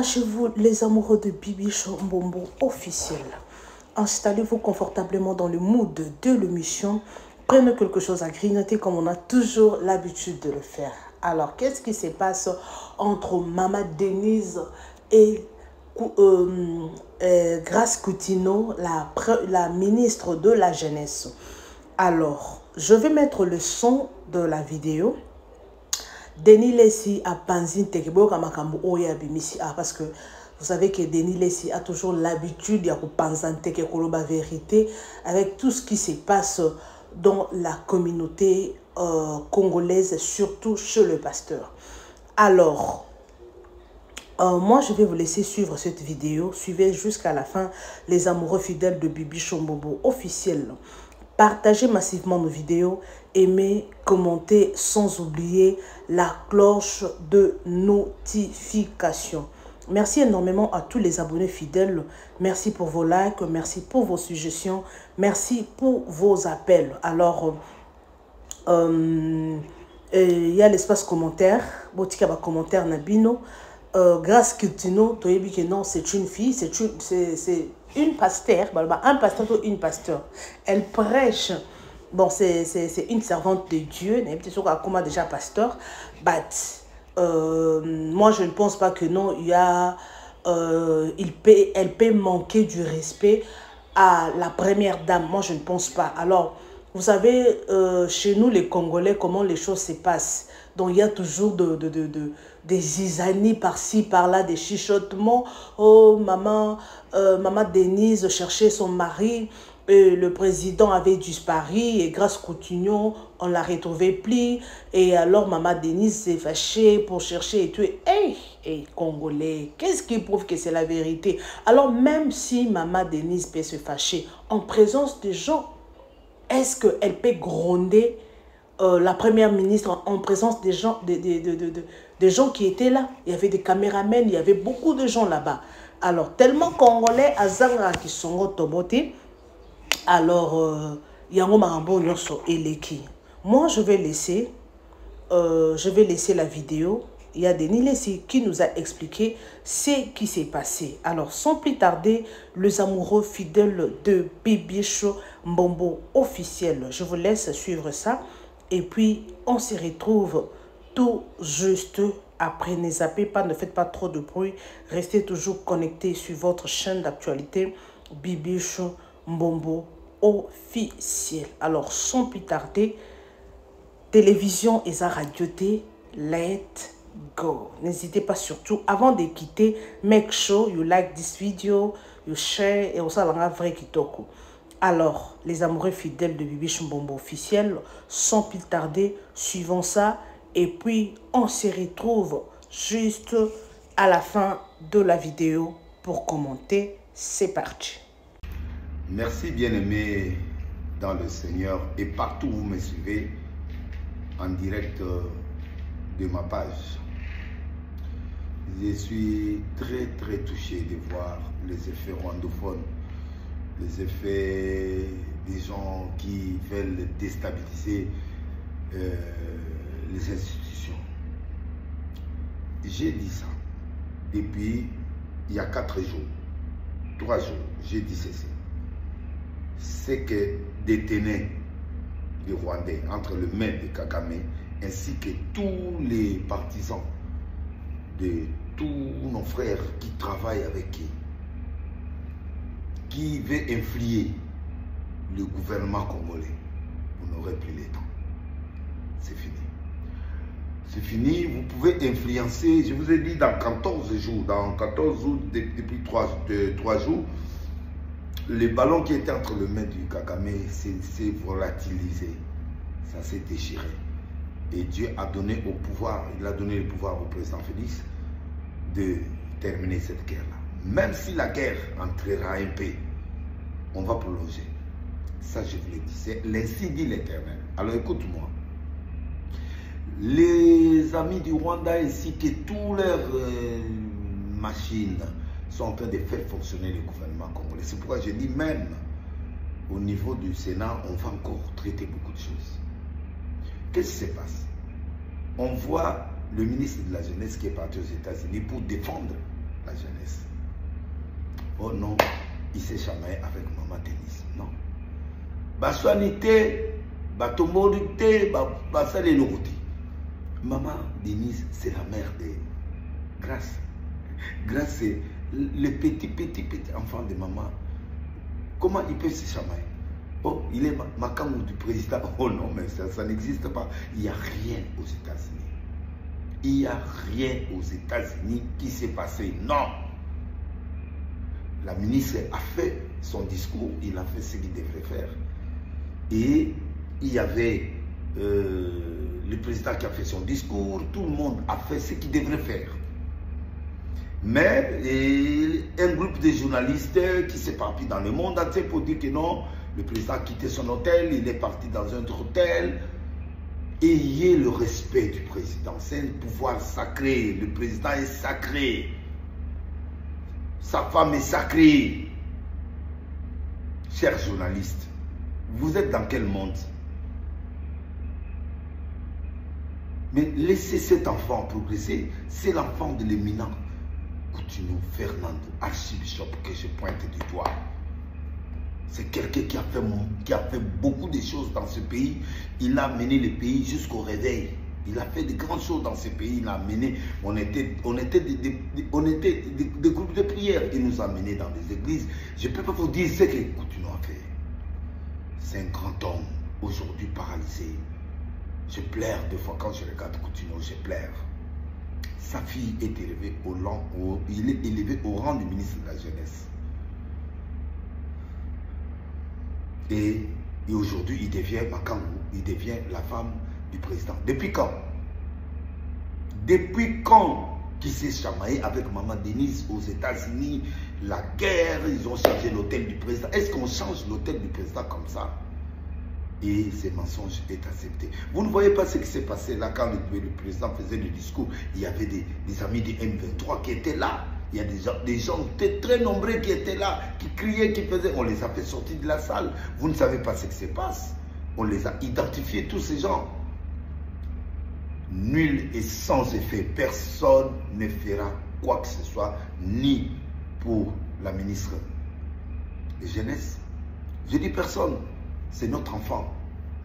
chez vous, les amoureux de Bibi Mbombo officiel. Installez-vous confortablement dans le mood de l'émission. Prenez quelque chose à grignoter comme on a toujours l'habitude de le faire. Alors, qu'est-ce qui se passe entre Maman Denise et Grace Coutinho, la ministre de la Jeunesse? Alors, je vais mettre le son de la vidéo. Denis Lessi a panzin tekebo kamakambo oya bimisi parce que vous savez que Denis Lessi a toujours l'habitude de panzan tekebo la vérité avec tout ce qui se passe dans la communauté congolaise, surtout chez le pasteur. Alors, moi je vais vous laisser suivre cette vidéo. Suivez jusqu'à la fin les amoureux fidèles de Bibi Mbombo officiel. Partagez massivement nos vidéos, aimez, commentez, sans oublier la cloche de notification. Merci énormément à tous les abonnés fidèles. Merci pour vos likes, merci pour vos suggestions, merci pour vos appels. Alors, il y a l'espace commentaire. Botika ba commentaire Nabino. Grace Coutinho, non, c'est une fille, c'est une pasteur, un pasteur ou une pasteur. Elle prêche. Bon, c'est une servante de Dieu, comme déjà pasteur. But, moi, je ne pense pas que non, il y a, elle peut manquer du respect à la première dame. Moi, je ne pense pas. Alors, vous savez, chez nous, les Congolais, comment les choses se passent. Donc, il y a toujours des zizanies par-ci, par-là, des chuchotements. Oh, maman Denise cherchait son mari. Le président avait disparu. Et grâce Coutinho, on l'a retrouvé plus. Et alors, maman Denise s'est fâchée pour chercher et tout. Hey, Congolais, qu'est-ce qui prouve que c'est la vérité? Alors, même si maman Denise peut se fâcher en présence des gens, est-ce qu'elle peut gronder la première ministre en présence des gens, des gens qui étaient là? Il y avait des caméramens, il y avait beaucoup de gens là-bas. Alors, tellement congolais, azanga qui sont tobotés, alors, il y a un marambo nyonso eleki. Moi, je vais laisser la vidéo. Il y a Denis Lessi qui nous a expliqué ce qui s'est passé. Alors, sans plus tarder, les amoureux fidèles de Bibi Mbombo officiel. Je vous laisse suivre ça. Et puis, on se retrouve tout juste après. Ne zappez pas, ne faites pas trop de bruit. Restez toujours connectés sur votre chaîne d'actualité Bibi Mbombo officiel. Alors, sans plus tarder, télévision et sa radio-té, let's go. N'hésitez pas surtout, avant de quitter, make sure you like this video, you share et on s'en va vrai kitoko. Alors, les amoureux fidèles de Bibi Mbombo officiel, sans plus tarder, suivons ça. Et puis, on se retrouve juste à la fin de la vidéo pour commenter. C'est parti. Merci bien-aimés dans le Seigneur et partout où vous me suivez en direct de ma page. Je suis très touché de voir les effets rwandophones, les effets des gens qui veulent déstabiliser les institutions. J'ai dit ça depuis il y a 4 jours, 3 jours, j'ai dit ceci. C'est que détenait les Rwandais entre le maître de Kagame ainsi que tous les partisans de tous nos frères qui travaillent avec qui veut influer le gouvernement congolais. Vous n'aurez plus le temps. C'est fini. C'est fini. Vous pouvez influencer, je vous ai dit, dans 14 jours, depuis 3 jours, le ballon qui était entre le mains du Kagame s'est volatilisé. Ça s'est déchiré. Et Dieu a donné au pouvoir, il a donné le pouvoir au président Félix de terminer cette guerre-là. Même si la guerre entrera un peu, on va prolonger. Ça, je vous l'ai dit. C'est l'ainsi dit l'Éternel. Alors écoute-moi. Les amis du Rwanda ainsi que toutes leurs machines sont en train de faire fonctionner le gouvernement congolais. C'est pourquoi je dis même au niveau du Sénat, on va encore traiter beaucoup de choses. Qu'est-ce qui se passe? On voit le ministre de la Jeunesse qui est parti aux États-Unis pour défendre la jeunesse. Oh non, il s'est chamaillé avec maman Denise. Non. Baswanité, Batomorité, Basale Loroti. Maman Denise, c'est la mère de Grâce. Grâce, c'est le petit enfant de maman. Comment il peut se chamailler? Oh, il est Makamou du président. Oh non, mais ça n'existe pas. Il n'y a rien aux États-Unis. Il n'y a rien aux États-Unis qui s'est passé. Non. La ministre a fait son discours. Il a fait ce qu'il devrait faire. Et il y avait le président qui a fait son discours. Tout le monde a fait ce qu'il devrait faire. Mais un groupe de journalistes qui s'éparpillent dans le monde entier pour dire que non, le président a quitté son hôtel, il est parti dans un autre hôtel. Ayez le respect du président. C'est un pouvoir sacré. Le président est sacré. Sa femme est sacrée. Chers journalistes, vous êtes dans quel monde? Mais laissez cet enfant progresser. C'est l'enfant de l'éminent Coutinho Fernando, archibishop, que je pointe du doigt. C'est quelqu'un qui a fait beaucoup de choses dans ce pays. Il a mené le pays jusqu'au réveil. Il a fait de grandes choses dans ce pays. Il a mené, on était des groupes de prière. Il nous a menés dans des églises. Je ne peux pas vous dire ce que Coutinho a fait. C'est un grand homme, aujourd'hui paralysé. Je pleure deux fois quand je regarde Coutinho, je pleure. Sa fille est élevée il est élevé au rang du ministre de la Jeunesse. Et aujourd'hui, il devient Makamou, il devient la femme du président. Depuis quand? Depuis quand qu'il s'est chamaillé avec maman Denise aux États-Unis? La guerre, ils ont changé l'hôtel du président. Est-ce qu'on change l'hôtel du président comme ça? Et ce mensonge est accepté. Vous ne voyez pas ce qui s'est passé là quand le président faisait le discours. Il y avait des amis du M23 qui étaient là. Il y a des gens très nombreux qui étaient là, qui criaient, qui faisaient. On les a fait sortir de la salle. Vous ne savez pas ce qui se passe. On les a identifiés, tous ces gens. Nul et sans effet. Personne ne fera quoi que ce soit, ni pour la ministre de Jeunesse. Je dis personne. C'est notre enfant.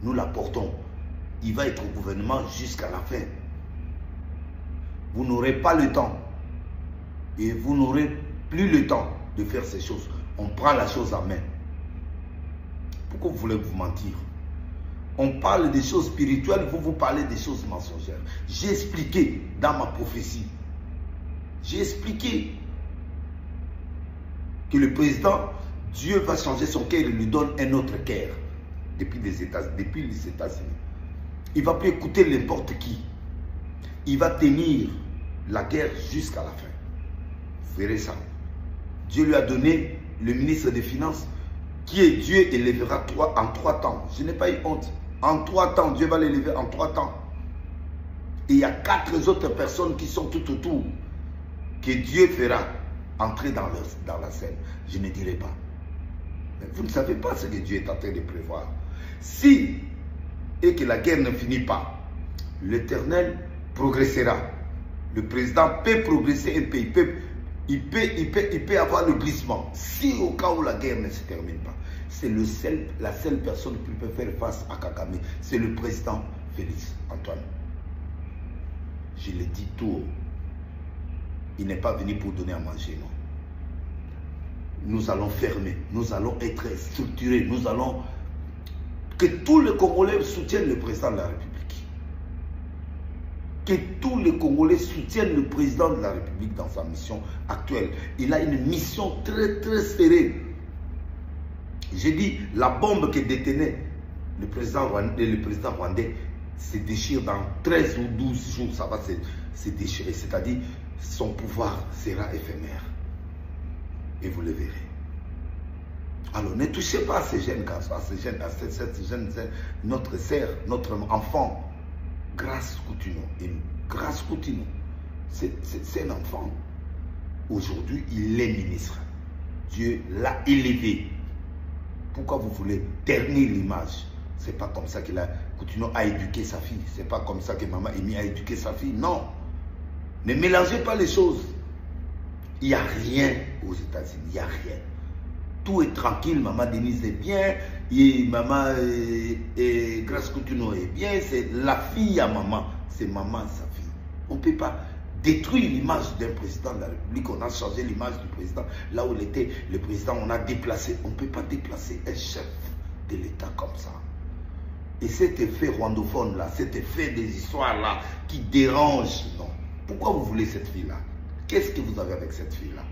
Nous l'apportons. Il va être au gouvernement jusqu'à la fin. Vous n'aurez pas le temps. Et vous n'aurez plus le temps de faire ces choses. On prend la chose en main. Pourquoi vous voulez vous mentir? On parle des choses spirituelles, vous parlez des choses mensongères. J'ai expliqué dans ma prophétie. J'ai expliqué que le président, Dieu va changer son cœur et lui donne un autre cœur. Depuis les États-Unis. Il ne va plus écouter n'importe qui. Il va tenir la guerre jusqu'à la fin. Vous verrez ça. Dieu lui a donné le ministre des Finances qui est Dieu élèvera en 3 temps. Je n'ai pas eu honte. En 3 temps, Dieu va l'élever en 3 temps. Et il y a 4 autres personnes qui sont tout autour que Dieu fera entrer dans la scène. Je ne dirai pas. Mais vous ne savez pas ce que Dieu est en train de prévoir. Si et que la guerre ne finit pas, l'Éternel progressera. Le président peut progresser un pays, il peut avoir le glissement. Si au cas où la guerre ne se termine pas, c'est la seule personne qui peut faire face à Kagame, c'est le président Félix Antoine. Je le dis tout haut. Il n'est pas venu pour donner à manger, non. Nous allons fermer, nous allons être structurés, nous allons... Que tous les Congolais soutiennent le président de la République. Que tous les Congolais soutiennent le président de la République dans sa mission actuelle. Il a une mission très serrée. J'ai dit, la bombe que détenait le président rwandais se déchire dans 13 ou 12 jours, ça va se déchirer. C'est-à-dire, son pouvoir sera éphémère. Et vous le verrez. Alors ne touchez pas à ces jeunes garçons, à cette jeune, notre sœur, notre enfant, Grâce Coutinho. Et Grâce Coutinho, c'est un enfant. Aujourd'hui, il est ministre. Dieu l'a élevé. Pourquoi vous voulez ternir l'image? C'est pas comme ça que Coutinho a éduqué sa fille. C'est pas comme ça que maman Amy a éduqué sa fille. Non. Ne mélangez pas les choses. Il n'y a rien aux États-Unis, il n'y a rien. Tout est tranquille, maman Denise est bien, et maman Grace Coutinho est bien, c'est la fille à maman, c'est maman sa fille. On ne peut pas détruire l'image d'un président de la République, on a changé l'image du président, là où il était, le président, on a déplacé. On ne peut pas déplacer un chef de l'État comme ça. Et cet effet rwandophone-là, cet effet des histoires-là, qui dérange, non. Pourquoi vous voulez cette fille-là? Qu'est-ce que vous avez avec cette fille-là?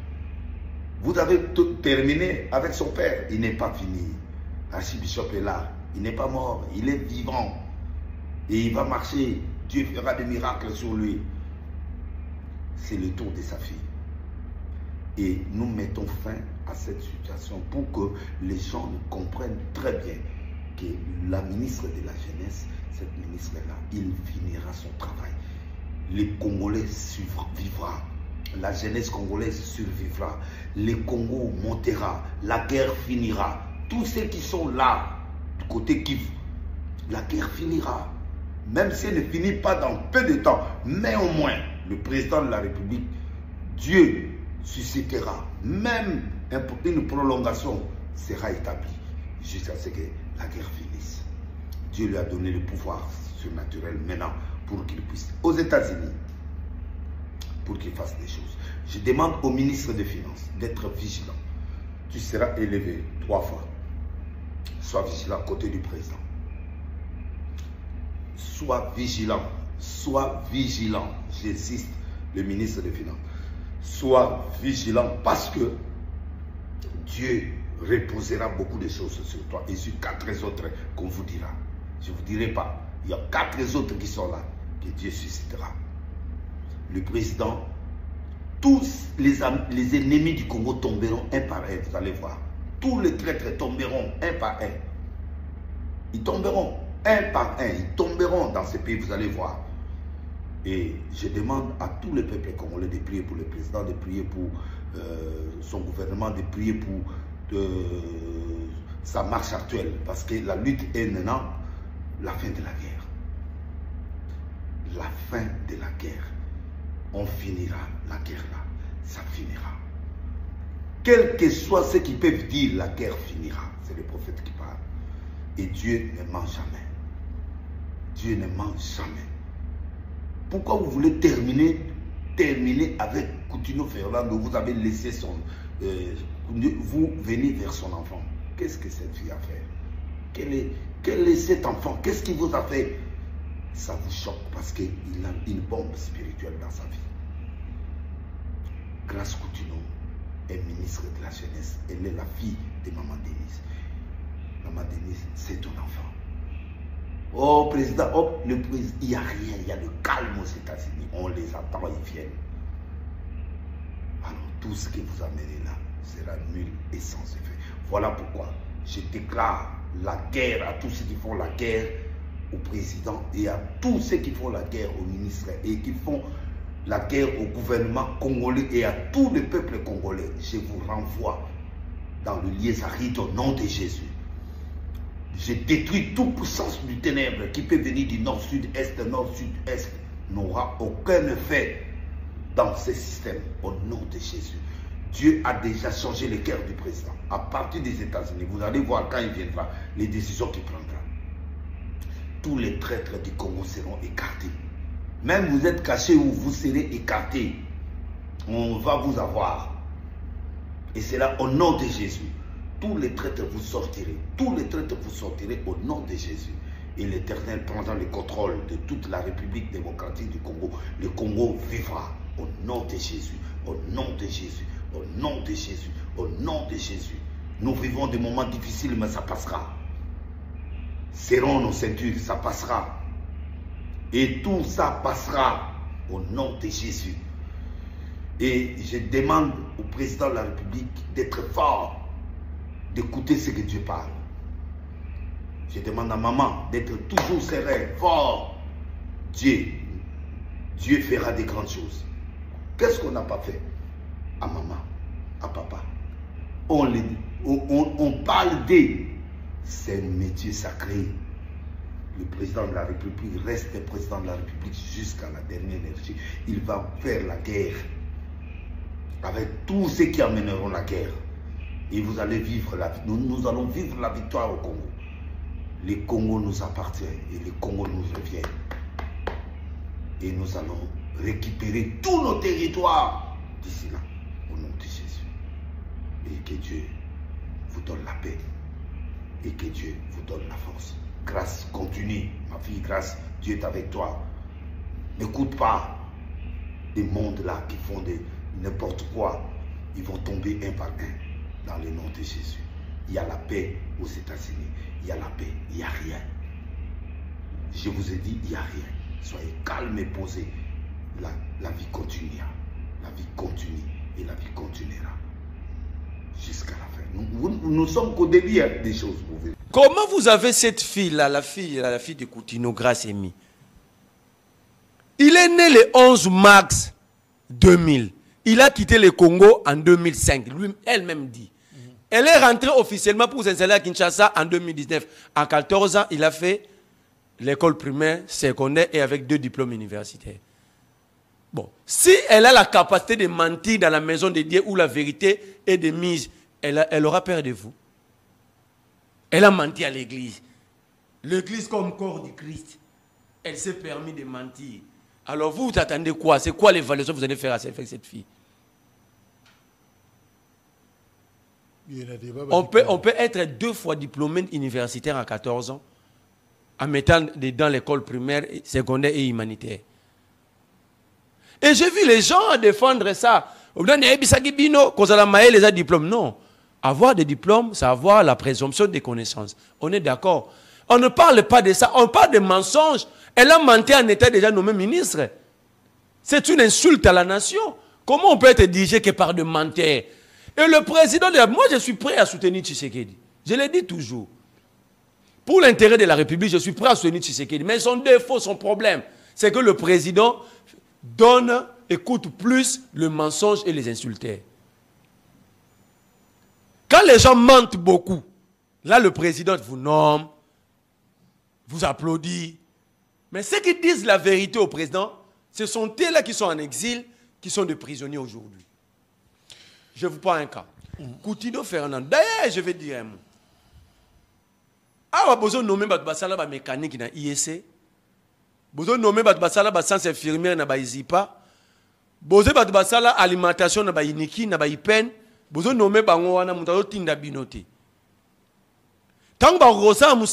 Vous avez terminé avec son père. Il n'est pas fini. Archibishop est là. Il n'est pas mort. Il est vivant. Et il va marcher. Dieu fera des miracles sur lui. C'est le tour de sa fille. Et nous mettons fin à cette situation pour que les gens comprennent très bien que la ministre de la Jeunesse, cette ministre-là, il finira son travail. Les Congolais vivra. La jeunesse congolaise survivra. Le Congo montera. La guerre finira. Tous ceux qui sont là, du côté Kivu, la guerre finira. Même si elle ne finit pas dans peu de temps, mais au moins, le président de la République, Dieu suscitera. Même une prolongation sera établie jusqu'à ce que la guerre finisse. Dieu lui a donné le pouvoir surnaturel maintenant pour qu'il puisse, aux États-Unis, pour qu'il fasse des choses. Je demande au ministre des Finances d'être vigilant. Tu seras élevé 3 fois. Sois vigilant à côté du président. Sois vigilant. Sois vigilant. J'insiste, le ministre des Finances. Sois vigilant parce que Dieu reposera beaucoup de choses sur toi et sur 4 autres qu'on vous dira. Je ne vous dirai pas. Il y a 4 autres qui sont là que Dieu suscitera. Le président, tous les ennemis du Congo tomberont un par un, vous allez voir. Tous les traîtres tomberont un par un. Ils tomberont un par un, ils tomberont dans ce pays, vous allez voir. Et je demande à tous les peuples congolais de prier pour le président, de prier pour son gouvernement, de prier pour sa marche actuelle. Parce que la lutte est maintenant la fin de la guerre. La fin de la guerre. On finira la guerre là, ça finira. Quel que soit ce qu'ils peuvent dire, la guerre finira. C'est le prophète qui parle. Et Dieu ne ment jamais. Dieu ne ment jamais. Pourquoi vous voulez terminer avec Coutinho Fernando? Vous avez laissé son... vous venez vers son enfant. Qu'est-ce que cette fille a fait? Quel est cet enfant? Qu'est-ce qu'il vous a fait? Ça vous choque parce qu'il a une bombe spirituelle dans sa vie. Grace Coutinho est ministre de la Jeunesse. Elle est la fille de Maman Denise. Maman Denise, c'est ton enfant. Oh, président, oh, le président, il n'y a rien, il y a le calme aux États-Unis. On les attend, ils viennent. Alors, tout ce que vous amenez là sera nul et sans effet. Voilà pourquoi je déclare la guerre à tous ceux qui font la guerre au président et à tous ceux qui font la guerre au ministre et qui font la guerre au gouvernement congolais et à tout le peuple congolais. Je vous renvoie dans le Liezarite au nom de Jésus. Je détruis toute puissance du ténèbre qui peut venir du nord, sud, est, nord, sud, est, n'aura aucun effet dans ce système au nom de Jésus. Dieu a déjà changé le cœur du président. À partir des États-Unis, vous allez voir quand il viendra, les décisions qu'il prendra. Tous les traîtres du Congo seront écartés. Même vous êtes cachés ou vous serez écartés. On va vous avoir. Et c'est là au nom de Jésus. Tous les traîtres vous sortirez. Tous les traîtres vous sortirez au nom de Jésus. Et l'Éternel prendra le contrôle de toute la République démocratique du Congo. Le Congo vivra au nom de Jésus. Au nom de Jésus. Au nom de Jésus. Au nom de Jésus. Nous vivons des moments difficiles, mais ça passera. Serrons nos ceintures, ça passera. Et tout ça passera au nom de Jésus. Et je demande au président de la République d'être fort, d'écouter ce que Dieu parle. Je demande à maman d'être toujours serein, fort. Dieu fera des grandes choses. Qu'est-ce qu'on n'a pas fait à maman, à papa? On parle d'eux. C'est un métier sacré. Le président de la République reste le président de la République jusqu'à la dernière énergie. Il va faire la guerre. avec tous ceux qui amèneront la guerre. Et vous allez vivre la vie. Nous allons vivre la victoire au Congo. Le Congo nous appartient et le Congo nous revient. Et nous allons récupérer tous nos territoires d'ici là, au nom de Jésus. Et que Dieu vous donne la paix. Et que Dieu vous donne la force. Grâce continue, ma fille, grâce, Dieu est avec toi. N'écoute pas des mondes là qui font n'importe quoi. Ils vont tomber un par un dans le nom de Jésus. Il y a la paix aux États-Unis. Il y a la paix, il n'y a rien. Je vous ai dit, il n'y a rien. Soyez calmes et posés. La vie continuera. La vie continue et la vie continuera jusqu'à la fin. Nous sommes qu'au début des choses. Comment vous avez cette fille-là, la fille de Coutinho, Grace Amy? Il est né le 11 mars 2000. Il a quitté le Congo en 2005. Elle-même dit. Elle est rentrée officiellement pour s'installer à Kinshasa en 2019. À 14 ans, il a fait l'école primaire, secondaire et avec 2 diplômes universitaires. Bon, si elle a la capacité de mentir dans la maison de Dieu où la vérité est de mise, elle aura peur de vous. Elle a menti à l'église. L'église comme corps du Christ. Elle s'est permis de mentir. Alors vous attendez quoi? C'est quoi l'évaluation que vous allez faire avec cette fille? On peut être 2 fois diplômé universitaire à 14 ans en mettant dans l'école primaire, secondaire et humanitaire. Et j'ai vu les gens défendre ça. Non. Avoir des diplômes, c'est avoir la présomption des connaissances. On est d'accord. On ne parle pas de ça. On parle de mensonges. Elle a menti en état déjà nommé ministre. C'est une insulte à la nation. Comment on peut être dirigé que par de menteurs? Et le président de la... Moi, je suis prêt à soutenir Tshisekedi. Je l'ai dit toujours. Pour l'intérêt de la République, je suis prêt à soutenir Tshisekedi. Mais son défaut, son problème, c'est que le président écoute plus le mensonge et les insulteurs. Quand les gens mentent beaucoup, là, le président vous nomme, vous applaudit. Mais ceux qui disent la vérité au président, ce sont eux-là qui sont en exil, qui sont des prisonniers aujourd'hui. Je vous prends un cas. Coutinho Fernand. D'ailleurs, je vais dire un mot. Ah, vous avez nommé un mécanique dans l'IEC. Vous avez nommé un sciences infirmières dans l'IZIPA. Vous avez nommé un alimentation dans l'INIKI, dans l'IPEN. Vous avez nommé un tinda binote. Tant que vous avez nommé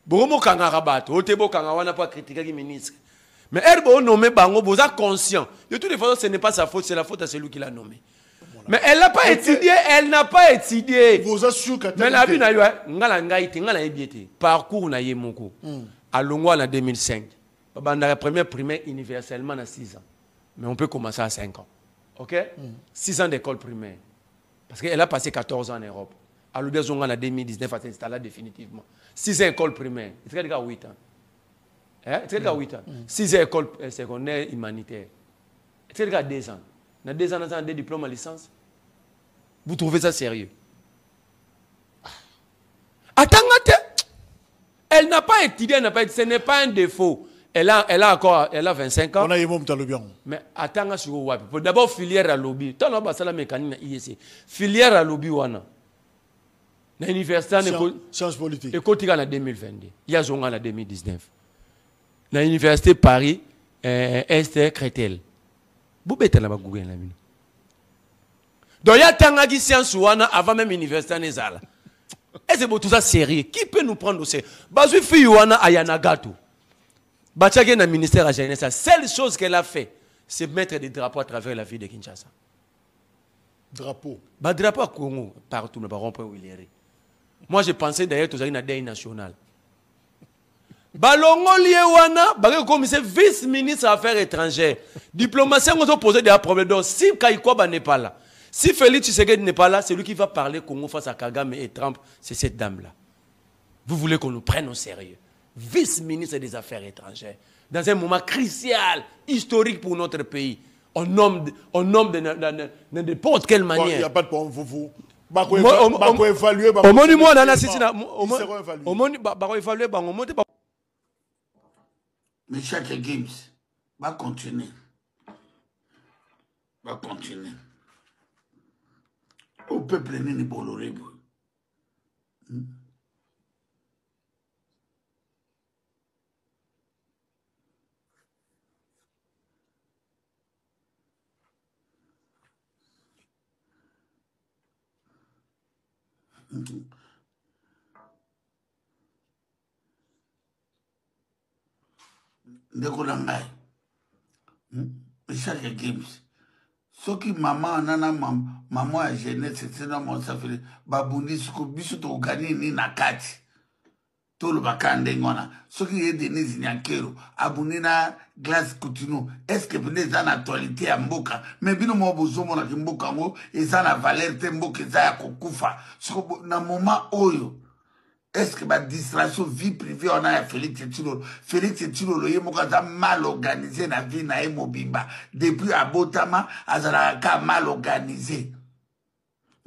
vous avez pas critiqué le ministre. Mais elle vous nommé vous êtes conscient. De toutes les façons, ce n'est pas sa faute, c'est la faute à celui qui l'a nommé. Mais elle n'a pas étudié, elle n'a pas étudié. Vous assurez mais la vie n'a eu un parcours n'a eu mon coup. À Longwa en 2005. Dans la première primaire universellement à 6 ans. Mais on peut commencer à 5 ans. OK? 6 ans d'école primaire. Parce qu'elle a passé 14 ans en Europe. À l'Oudezonga en 2019, elle s'est installée définitivement. 6 ans d'école primaire. C'est déjà 8 ans. C'est déjà 8 ans. 6 ans d'école secondaire humanitaire. C'est déjà 2 ans. Dans 2 ans, on a des diplômes à licence. Vous trouvez ça sérieux? Attends, elle n'a pas étudié, ce n'est pas un défaut. Elle a 25 ans. On a eu mon bien. Mais attends, sur WAP. D'abord, filière à lobby. Tant là, c'est la mécanique IEC. Filière à lobby, wana. Dans l'université, sciences politiques. Et quand il y a en 2022, il y a en 2019. Dans l'université Paris, Esther Crétel. Vous bêtez là-bas, Google. Donc, il y a tant de sciences avant même l'université Nezala. Et c'est pour tout ça sérieux. Qui peut nous prendre au sérieux? Bazu Fiyuana Ayanagato. Bachage dans le ministère de la Jeunesse, la seule chose qu'elle a fait, c'est mettre des drapeaux à travers la ville de Kinshasa. Drapeau? Bah, drapeau à Congo, partout, mais pas rond-point où il est. Moi, je pensais d'ailleurs que tu as une deuil national. Balongo Liewana, comme c'est vice-ministre des Affaires étrangères. Diplomatie, on a posé des problèmes. Donc, si Kaïkoba n'est pas là, si Félix Tshisekedi n'est pas là, c'est lui qui va parler Congo face à Kagame et Trump. C'est cette dame-là. Vous voulez qu'on nous prenne au sérieux? Vice-ministre des Affaires étrangères. Dans un moment crucial, historique pour notre pays. On nomme de n'importe quelle manière. Il n'y a pas de problème, vous. On va évaluer. Mais chaque Games va continuer. va continuer. Au peuple nini boloré. Ndeko na ngai Richard Games soki mama nana mama ya jeunesse tena monsafiri babundi suko biso to gagner ni na kati tolo bakande ngona soki ye Denise Nyankero abundi na Glace Coutinho est-ce que bine za na actualité ya mboka mais bino mo bozomo na mboka ngo eza na valeur te mboka za ya kokufa suko na moment oyo. Est-ce que ma distraction vie privée on a Félix Tshilolo? Félix Tshilolo ye mokaza mal organisé na vie na mobimba depuis abotama azalaka mal organisé.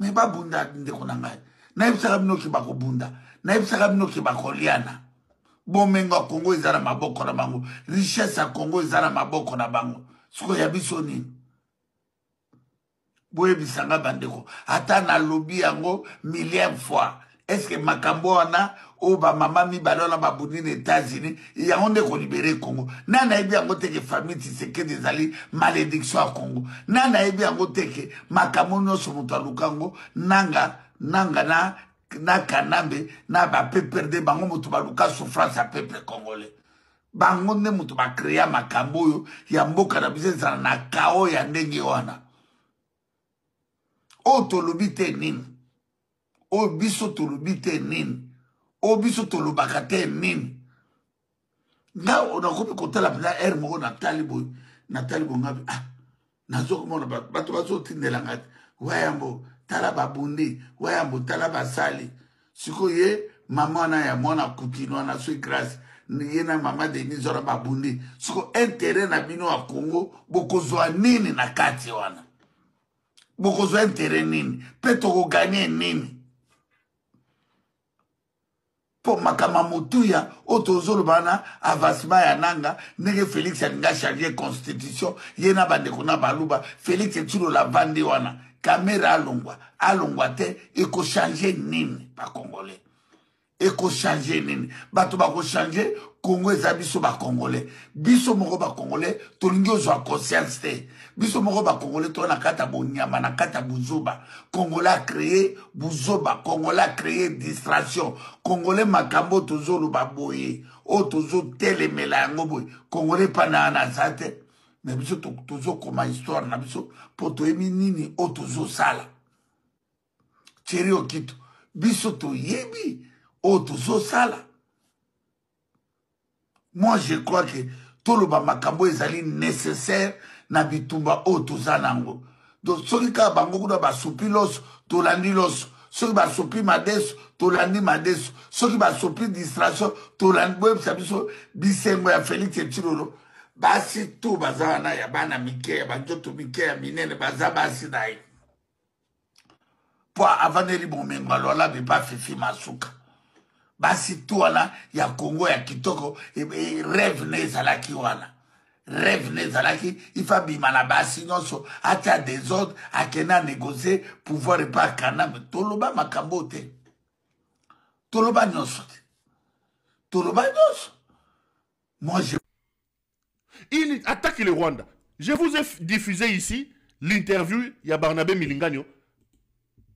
Mais ba bunda ndeko na ngai. Na yebisaka bino ki bakobunda. Na yebisaka bino ki bakoliana. Bomengo Congo ezala maboko na bango. Richesse ya Congo ezala maboko na bango. Siko ya biso nini? Boye bisanga bandeko. Ata na lobby yango millième fois. Est-ce que makambo wana o ba mama mi balona babundi na États-Unis yango nde ko libérer Congo nana yebi yango teke famille Tshisekedi ezali malédiction à Congo nana yebi yango teke makambo nyonso moto alukango nanga na kanambe na ba peuple de bango moto baluka souffrance à peuple congolais bango nde moto ba créer makambo oyo ya mboka na biso ezala na kao ya ndenge wana o tolobi te nini o biso tolobi te nini o biso tolobaka te nini nga onakomi kotala pena ere moko natali boye ngabi nazokomona bato bazotindela wayambo tala babundi wayambo tala basali siko ye mama wana ya mwana Coutinho na so grâce ye na mama Denise wana babundi siko intérêt na bino ya Congo bokozwa nini na kati wana bokozwa intérêt nini pe tokoganye nini po makama mutuya otozolo bana avancement ya nanga nege Félix alinga changer constitution yena bandeko na baluba Félix Tshilolo la vandi wana caméra alongwa te eko changer nini ba congolais eko changer nini bato ba ko changer Congo eza biso ba congolais biso moko ba congolais tolingi ozwa conscience te biso moko ba congolais to na kata bonyama na kata buzoba congolais a créé buzoba congolais a créé distraction congolais makambo tozolo baboye o tozo telemela yango boye congolais pana na zate mais biso tozo koma histoire na biso po toyemi nini o tozo sala Thierry Okito biso toyebi o tozo sala. Moi, je crois que tout le makambo ezali nécessaire na bitumba o tozanango. Donc, soki ka bango kuna basupi loso, tolandi loso. Soki basupi madeso, tolandi madeso. Soki basupi distraction, tolandi boye biso bisengo ya Félix Tshilolo. Basi tu bazana ya bana mike, ya banjoto mike, ya minene baza basi nae. Po avaneri bomengo alola beba fifi masuka. Basi tu wana ya Congo ya kitoko rêve ne zalaki wana rêve ne zalaki ifa bimana basi nyonso ata des autres akena négocier pouvoir pas kana toloba makambo te toloba nyonso moi je il attaque le Rwanda. Je vous ai diffusé ici l'interview ya Barnabé Milinganyo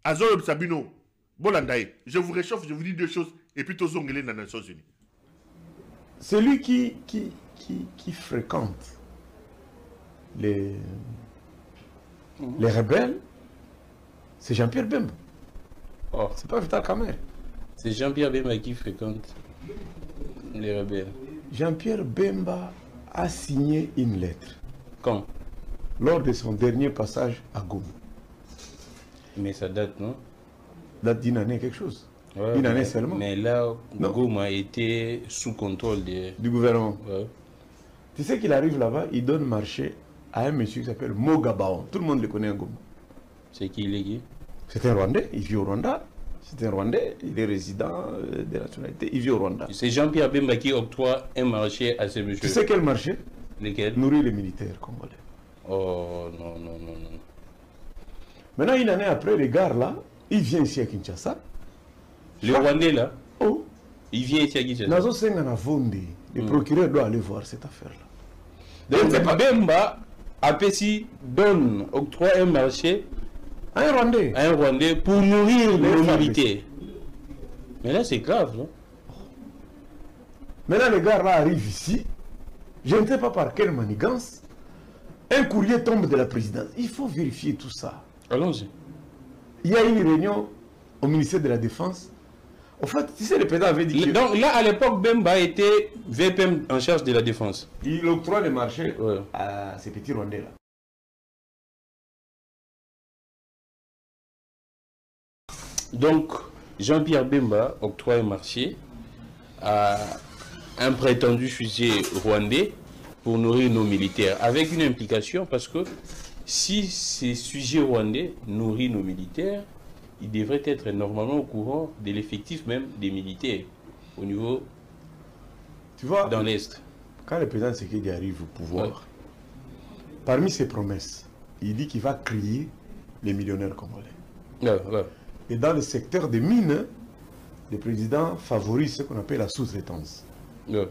Azor Sabino Bolandaï. Je vous réchauffe, je vous dis deux choses et puis tous ongles dans les Nations Unies. Celui qui fréquente les rebelles, c'est Jean-Pierre Bemba. Oh. C'est pas Vital Kamerhe. C'est Jean-Pierre Bemba qui fréquente les rebelles. Jean-Pierre Bemba a signé une lettre. Quand? Lors de son dernier passage à Goma. Mais ça date, non? Date d'une année quelque chose. Ouais, une année seulement. Mais là, Goma était sous contrôle du gouvernement. Ouais. Tu sais qu'il arrive là-bas, il donne marché à un monsieur qui s'appelle Mogabaon. Tout le monde le connaît en Goma. C'est qui, il est qui? C'est un Rwandais, il vit au Rwanda. C'est un Rwandais, il est résident de nationalité, il vit au Rwanda. C'est Jean-Pierre Bemba qui octroie un marché à ce monsieur. Tu sais quel marché? Lequel? Nourrir les militaires congolais. Oh, non, non, non, non. Maintenant, une année après, les gars là, il vient ici à Kinshasa. Le Rwandais là, Oh, il vient ici à Kinshasa. Nazo Sengana Vondi, le procureur doit aller voir cette affaire-là. Donc, Bemba, Apesi donne, octroie un marché Un Rwandais. à un Rwandais pour nourrir Les nos femmes. militaires. Mais là, c'est grave, non? Maintenant, les gars là arrivent ici. Je ne sais pas par quelle manigance. Un courrier tombe de la présidence. Il faut vérifier tout ça. Allons-y. Il y a une réunion au ministère de la Défense. En fait, tu sais, le président avait dit que Donc là, à l'époque, Bemba était VPM en charge de la défense. il octroie le marché Ouais. à ces petits Rwandais là. Donc, Jean-Pierre Bemba octroie un marché à un prétendu sujet rwandais pour nourrir nos militaires, avec une implication parce que si ces sujets rwandais nourrissent nos militaires, ils devraient être normalement au courant de l'effectif même des militaires au niveau Tu vois, dans l'Est. quand le président Tshisekedi arrive au pouvoir, Ouais. parmi ses promesses, il dit qu'il va créer les millionnaires congolais. Ouais, ouais. Et dans le secteur des mines, le président favorise ce qu'on appelle la sous-traitance. Ouais.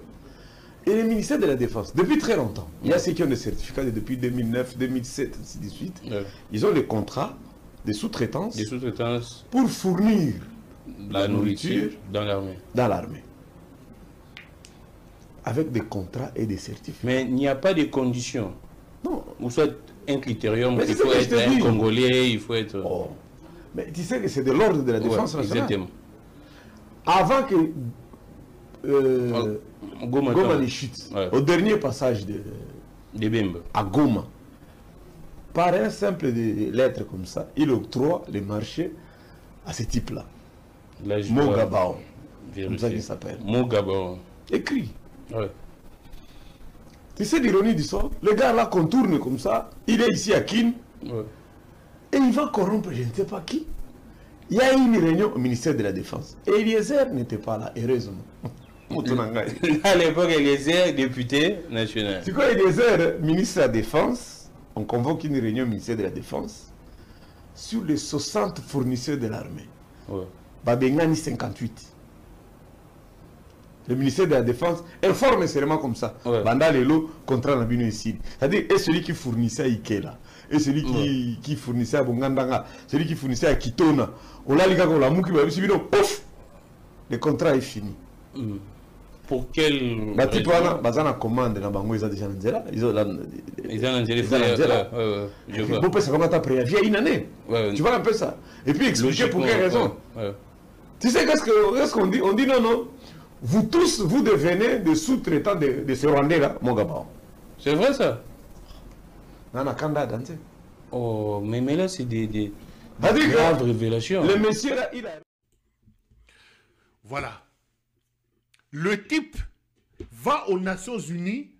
Et le ministère de la Défense, depuis très longtemps, il y a ceux qui ont des certificats depuis 2009, 2007, ainsi de suite. Ouais. Ils ont des contrats de sous-traitance Des sous-traitances, pour fournir la nourriture dans l'armée. dans l'armée. Avec des contrats et des certificats. Mais il n'y a pas de conditions. Non. Ou soit un critérium, Mais il c'est ce faut que je être te un dis. Congolais, il faut être... Oh. Mais tu sais que c'est de l'ordre de la Ouais, défense nationale. exactement. Avant que Goma Goma tombe. ne chute, Ouais. au dernier passage Des Bemba. à Goma, par un simple de lettre comme ça, il octroie les marchés à ce type-là. Là, je dois Mogabao, vérifier. comme ça qu'il s'appelle. Mogabao. Écrit. Ouais. Tu sais l'ironie du sort? Le gars là contourne comme ça, il est ici à Kin, Ouais. et il va corrompre je ne sais pas qui. Il y a eu une réunion au ministère de la Défense. Et Eliezer n'était pas là, heureusement. À l'époque, il était député national. C'est quoi Eliezer, ministre de la Défense? On convoque une réunion au ministère de la Défense sur les 60 fournisseurs de l'armée. Ouais. Babengani 58. Le ministère de la Défense informe seulement comme ça. Ouais. Banda Lelo, contrat Nabino ici. C'est-à-dire, et celui qui fournissait à Ikela, et celui qui fournissait à Bongandanga, celui qui fournissait à Kitona, on l'a dit qu'on l'a mouki, pouf, le contrat est fini. Pour quel... Bati Toana, Bazana commande, na bango, ils ont déjà Nzela, ils ont Ils ont lancé les Ils ont lancé là. je vois. Bon, ça commence à préavis il y a une année. Ouais. Tu vois un peu ça. Et puis expliquer pour quelle raison. Ouais. Tu sais qu'est-ce qu'on dit? On dit non, non. Vous tous, vous devenez des sous-traitants de ce Rwandais-là, mon gars. C'est vrai ça? Nana Kanda Dante. Oh, mais là, c'est des C'est-à-dire graves que révélations. le monsieur là, il a... Voilà. Le type va aux Nations Unies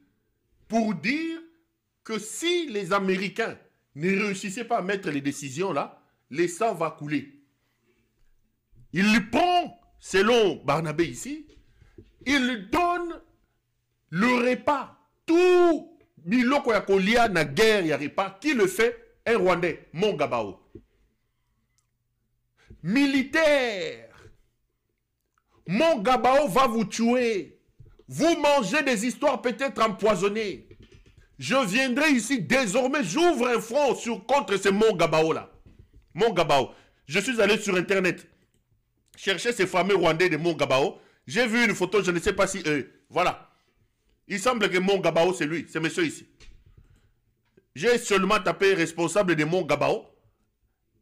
pour dire que si les Américains ne réussissaient pas à mettre les décisions là, le sang va couler. Il prend, selon Barnabé ici, il donne le repas. Tout biloko ya kolia na guerre ya repas, qui le fait? Un Rwandais, Mongabao. Militaire. Mongabao va vous tuer. Vous mangez des histoires peut-être empoisonnées. Je viendrai ici désormais, j'ouvre un front contre ce Mongabao là. Mongabao. Je suis allé sur internet chercher ces fameux Rwandais de Mongabao. J'ai vu une photo, je ne sais pas si... voilà. Il semble que Mongabao, c'est lui, c'est monsieur ici. J'ai seulement tapé responsable de Mongabao.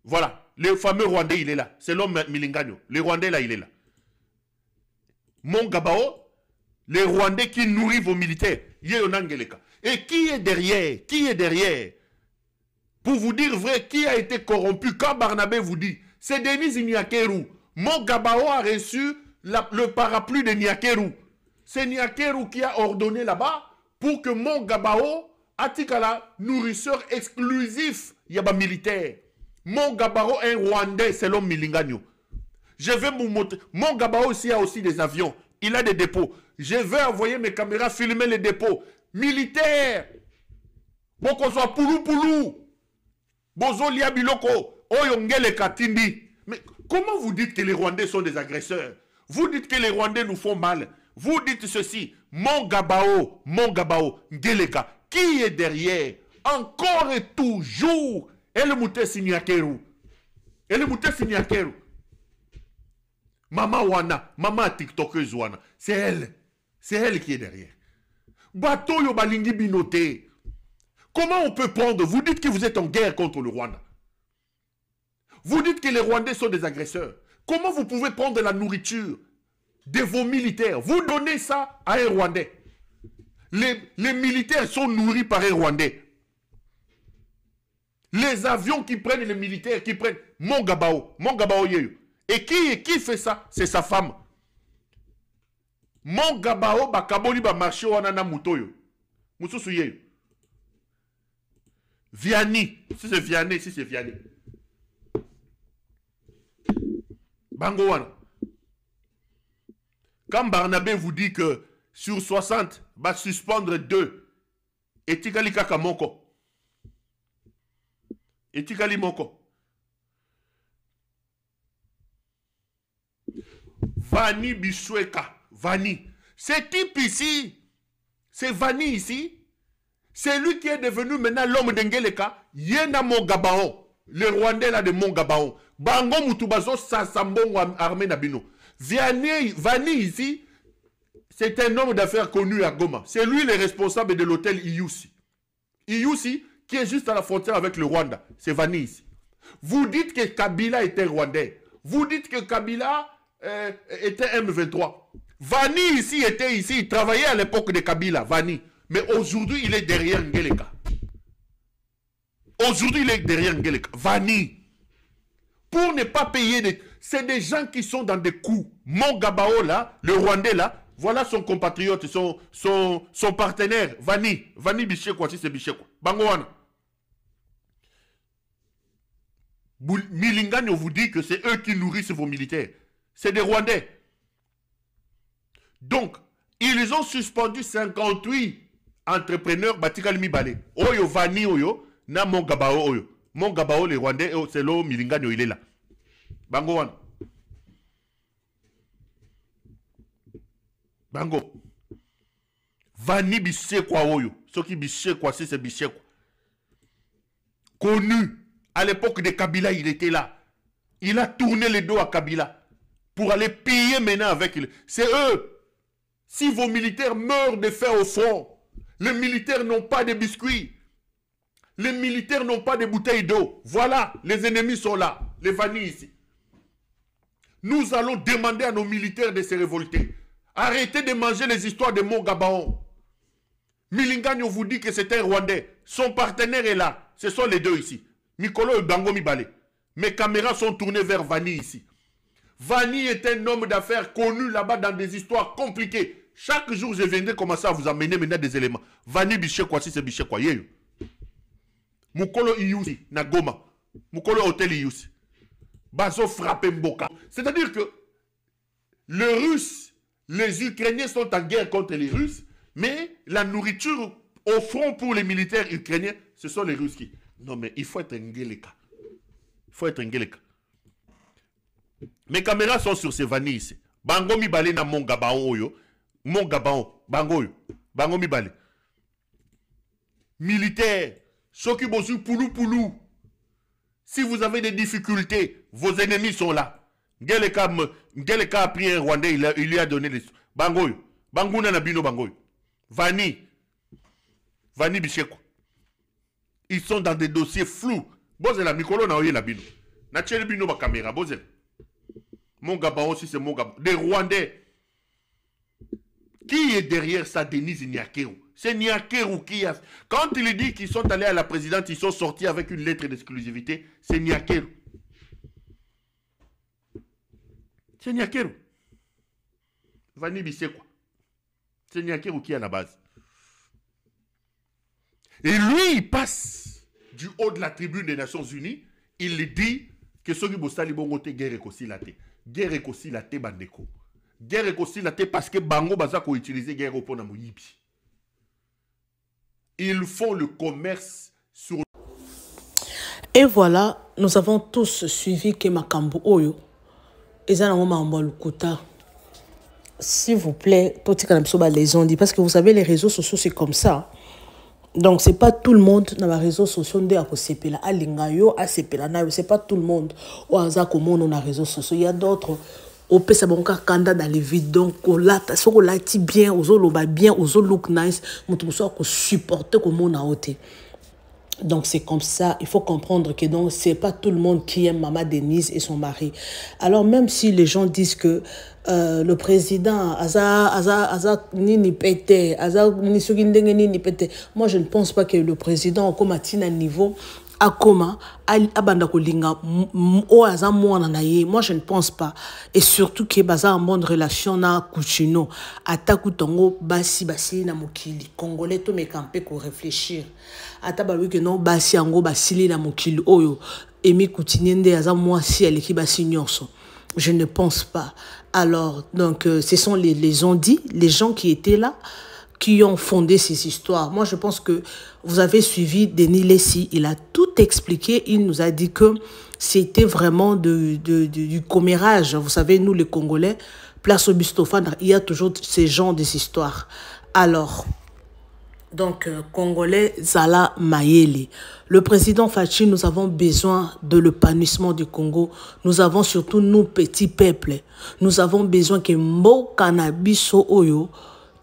Voilà. Le fameux Rwandais, il est là. C'est l'homme Milingano. Le Rwandais, là, il est là. Mongabao, les Rwandais qui nourrissent vos militaires. Et qui est derrière? Qui est derrière? Pour vous dire vrai, qui a été corrompu? Quand Barnabé vous dit, c'est Denis Nyakeru. Mongabao a reçu le parapluie de Nyakeru. C'est Nyakeru qui a ordonné là-bas pour que Mongabao atikala nourrisseur exclusif yaba militaire. Mongabao est un Rwandais, c'est l'homme Milingano. Je vais vous montrer. Mongabao aussi a aussi des avions. Il a des dépôts. Je vais envoyer mes caméras filmer les dépôts. Militaires. Boko soit poulou. Bozo lia biloko. Oyongele katindi. Mais comment vous dites que les Rwandais sont des agresseurs? Vous dites que les Rwandais nous font mal. Vous dites ceci. Mon Gabao, Ngeleka. Qui est derrière? Encore et toujours. Elle mouté Signakeru. Maman Wana, maman TikTokeuse Wana. C'est elle. C'est elle qui est derrière. Bateau yo balingi binoté. Comment on peut prendre? Vous dites que vous êtes en guerre contre le Rwanda. Vous dites que les Rwandais sont des agresseurs. Comment vous pouvez prendre la nourriture de vos militaires? Vous donnez ça à un Rwandais. Les militaires sont nourris par un Rwandais. Les avions qui prennent les militaires, qui prennent Mongabao Yeyo. Et qui fait ça? C'est sa femme. Mongabao bakaboli ba marché wanana mutoyo. Mususu Yeyo. Vianney. Si c'est Vianney. Bango wana. Quand Barnabé vous dit que sur 60, va suspendre 2, et tikali kaka moko. Et tikali moko. Vani Bisweka. Vani. Ce type ici, c'est Vani ici. C'est lui qui est devenu maintenant l'homme d'Ngeleka. Yena Mongabaon. Le Rwandais là de Mongabaon. Bango Mutubazo Sasambon armé Nabino. Vani ici, c'est un homme d'affaires connu à Goma. C'est lui le responsable de l'hôtel Iyusi. Iyusi, qui est juste à la frontière avec le Rwanda. C'est Vani ici. Vous dites que Kabila était Rwandais. Vous dites que Kabila était M23. Vani ici était ici. Il travaillait à l'époque de Kabila, Vani. Mais aujourd'hui, il est derrière Ngeleka. Vani. Pour ne pas payer c'est des gens qui sont dans des coups. Mon Gabao là, le Rwandais là, voilà son compatriote, son partenaire, Vani Bichekwa, si c'est Bichekwa. Bangoana. Milingani, on vous dit que c'est eux qui nourrissent vos militaires. C'est des Rwandais. Donc, ils ont suspendu 58 entrepreneurs Batikal Mibale. Oyo Vani Oyo, na Mon Gabao Oyo. Mon Gabao, les Rwandais, c'est l'eau Milingani, il est là. Bango. Vani Bichekwa Oyo. Ce qui Bichekwa, c'est Bichekwa. Connu. À l'époque de Kabila, il était là. Il a tourné le dos à Kabila pour aller payer maintenant avec eux. C'est eux. Si vos militaires meurent de faim au front, les militaires n'ont pas de biscuits. Les militaires n'ont pas de bouteilles d'eau. Voilà, les ennemis sont là. Les vanilles ici. Nous allons demander à nos militaires de se révolter. Arrêtez de manger les histoires de Mongabaon. Milingani, on vous dit que c'est un Rwandais. Son partenaire est là. Ce sont les deux ici. Mikolo et Bango Mibale. Mes caméras sont tournées vers Vani ici. Vani est un homme d'affaires connu là-bas dans des histoires compliquées. Chaque jour, je viendrai commencer à vous amener maintenant des éléments. Vani Bichekwa, si c'est Bichekwa. Mukolo Iyusi, Nagoma. Mukolo Hotel Iyusi. Bazo frappe Mboka. C'est-à-dire que les Russes, les Ukrainiens sont en guerre contre les Russes, mais la nourriture au front pour les militaires ukrainiens, ce sont les Russes qui... Non, mais il faut être Ngeleka. Mes caméras sont sur ces vanilles ici. Bango Mibale na Mongabaon Oyo. Mongabaon. Bango Oyo. Bango Mibale. Militaire. Soki Bosu Poulou. Si vous avez des difficultés, vos ennemis sont là. Ngeleka a pris un Rwandais, il lui a donné les... Bango Oyo. Bango Nanabino Bango Oyo. Vani Bichekwa. Ils sont dans des dossiers flous. Bozela Mikolo na oye la bino. Na tchele bino ba caméra bozela. Mon Gabon aussi c'est mon Gabon. Des Rwandais. Qui est derrière ça? Denise Nyakeru. C'est Nyakeru qui a... Quand il dit qu'ils sont allés à la présidente, ils sont sortis avec une lettre d'exclusivité. C'est Nyakeru. C'est Nyakeru. Vani Bisekwa. C'est Nyakeru qui est à la base. Et lui, il passe du haut de la tribune des Nations Unies, il dit que ce qui est bongote guerre écosilate. Guerre écosilate bandeko. Guerre écosilate parce que bango bazako utiliser guerre pour na moyibi. Ils font le commerce sur... Et voilà, nous avons tous suivi que Makambu Oyo. S'il vous plaît, les ont dit, parce que vous savez, les réseaux sociaux, c'est comme ça. Donc, c'est pas tout le monde dans les réseaux sociaux qui c'est pas tout le monde au hasard comme on a les réseaux sociaux. Il y a d'autres au peut ça bon kanda dans les vides, donc on l'a bien, on l'a bien, on look nice, on supporter comme on a ôté. Donc c'est comme ça, il faut comprendre que donc c'est pas tout le monde qui aime Maman Denise et son mari. Alors même si les gens disent que le président ni pété, ni pété, moi je ne pense pas que le président comme à un niveau akoma abanda kolinga o aza mwana na ye, moi je ne pense pas, et surtout que baza en bonne relation na Kuchino ataku tongo basi na mokili congolais to me campé ko réfléchir ata ba que non basi ango basili na mokili oyo emi Kutinende aza mwasi aleki basi nyonso. Je ne pense pas. Alors donc ce sont les on-dit, les gens qui étaient là qui ont fondé ces histoires. Moi, je pense que vous avez suivi Denis Lessi. Il a tout expliqué. Il nous a dit que c'était vraiment du commérage. Vous savez, nous, les Congolais, place au Bustofan, il y a toujours ces genres d'histoires. Alors, donc, Congolais, Zala Mayele. Le président Fachi, nous avons besoin de l'épanouissement du Congo. Nous avons surtout, nous, petits peuples, nous avons besoin que Mbo Canabiso Oyo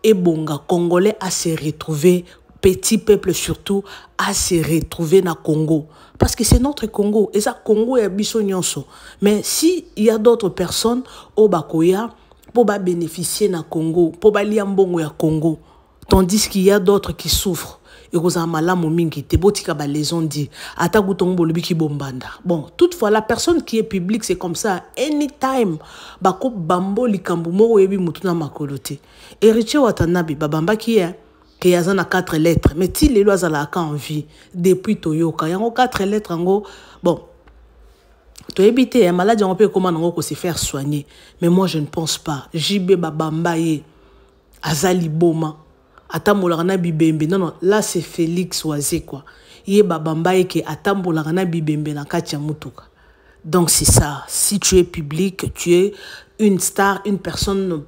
et Bonga Congolais à se retrouver, petit peuple surtout, à se retrouver dans Congo. Parce que c'est notre Congo. Et ça, Congo est biso nyonso. Mais s'il y a d'autres personnes au Bakoya, pour bénéficier dans Congo, pour liambongo ya Congo, tandis qu'il y a d'autres qui souffrent. Et vous avez mal à mingi, te botika ba les ont dit. Ataku tombo le biki bombanda. Bon, toutefois, la personne qui est publique, c'est comme ça. Anytime, bako bambo likambu mo yebi mutuna makolote. Héritier Watanabe, babamba qui est, qui a 4 lettres. Mais si les lois à la en vie, depuis Toyoka, il y a 4 lettres en gros. Bon, tu es habité, un malade, on peut comment se faire soigner. Mais moi, je ne pense pas. JB babamba ye, azali boma. Atambolagana bibembe. Non, là c'est Félix Oisé quoi. Yé babamba et que atambolagana bibembe na katia mutuka. Donc c'est ça. Si tu es public, tu es une star, une personne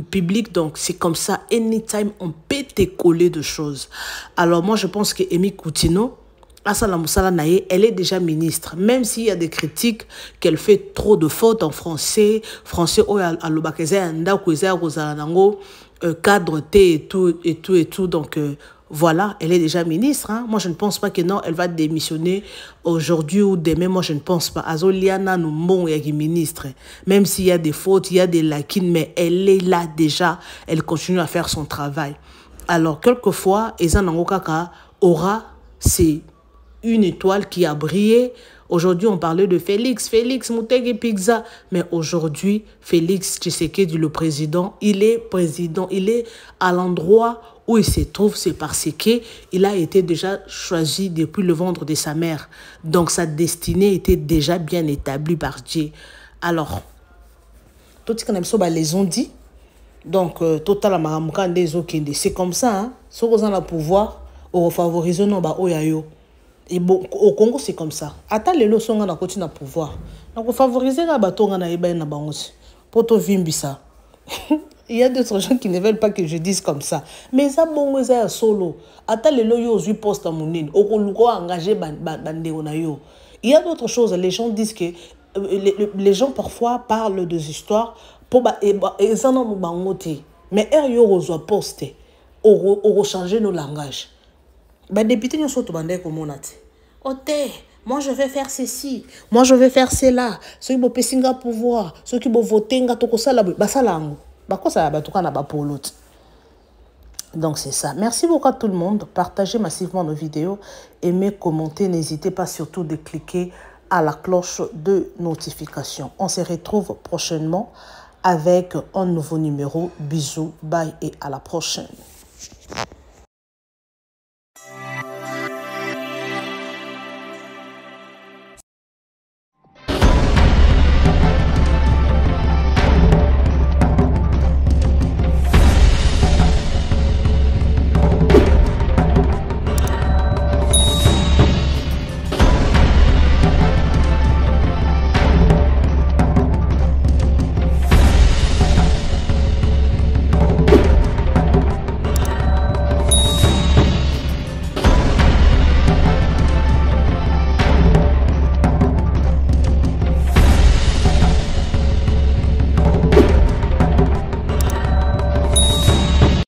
publique, donc c'est comme ça. Anytime on peut te coller de choses. Alors moi je pense que Emi Koutino, elle est déjà ministre. Même s'il y a des critiques qu'elle fait trop de fautes en français, cadre T et tout. Donc voilà, elle est déjà ministre. Hein. Moi je ne pense pas que non, elle va démissionner aujourd'hui ou demain. Moi je ne pense pas. Azoliana nous bon et ministre. Même s'il y a des fautes, il y a des lacunes, mais elle est là déjà. Elle continue à faire son travail. Alors quelquefois, Ezan Angokaka aura c'est une étoile qui a brillé. Aujourd'hui, on parlait de Félix Moutegi Pizza. Mais aujourd'hui, Félix Tshisekedi, le président, il est à l'endroit où il se trouve. C'est parce qu'il a été déjà choisi depuis le ventre de sa mère. Donc, sa destinée était déjà bien établie par Dieu. Alors, tout ce qu'on aime, les ont dit. Donc, total c'est comme ça. Hein? Si vous avez le pouvoir, on favorise nos oyayo. Et bon, au Congo, c'est comme ça. Attends les leçons à côté na pouvoir. Donc, favoriser la bâton na eba na bangosi. Pour te vimbi ça. Il y a d'autres gens qui ne veulent pas que je dise comme ça. Mais ça, bon, c'est solo. Attends les loyaux, je poste à mon nid. Au Congo, engagé bandé on a yo. Il y a d'autres choses. Les gens disent que les gens parfois parlent des histoires pour et ça non bangoté. Mais yo reçoit poster. On changer nos langages. Bah député nous sommes bandés comme on a dit. Moi je vais faire ceci, moi je vais faire cela. Ceux qui vont passer au pouvoir, ceux qui vont voter nga toko sala ba salango. Ba ko ça ba toka na ba polot. Donc c'est ça. Merci beaucoup à tout le monde. Partagez massivement nos vidéos, aimez, commentez, n'hésitez pas surtout de cliquer à la cloche de notification. On se retrouve prochainement avec un nouveau numéro. Bisous, bye et à la prochaine.